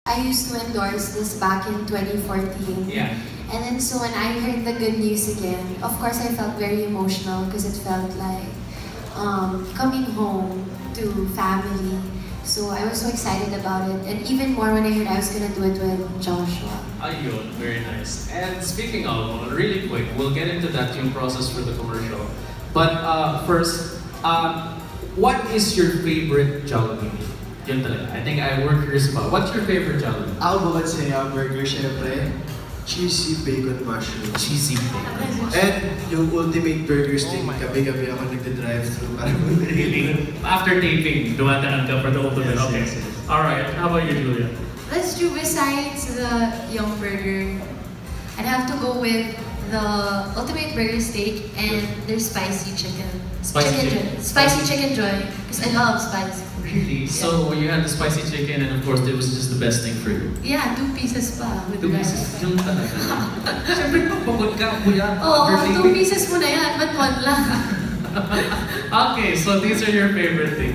I used to endorse this back in 2014. Yeah. And then so when I heard the good news again, of course I felt very emotional because it felt like coming home to family. So I was so excited about it, and even more when I heard I was gonna do it with Joshua. Ayun, very nice. And speaking of, really quick, we'll get into that tune process for the commercial. But first, what is your favorite Jollibee? Yun talaga. I think we're curious about. What's your favorite Jollibee? Ako bukod sa burger, syempre, cheesy bacon mushroom. Cheesy bacon. And yung ultimate burger stick, gabi-gabi ako nagda-drive-thru para Really? After taping, dumadaan ka for the ultimate. Yes, Okay. yes, yes. Alright, how about you, Julia? Let's do besides the Young Burger. I'd have to go with the Ultimate Burger Steak and their spicy chicken. Spicy chicken joy. Because I love spicy food. Really? Yeah. So you had the spicy chicken and of course it was just the best thing for you. Yeah, 2 pieces pa with 2 rice. pieces. Yung talaga. Siyempre pagpagod ka, kuya. Oo, After 2 taping. pieces mo na yan, ba't 1 lang? Okay, so these are your favorite things.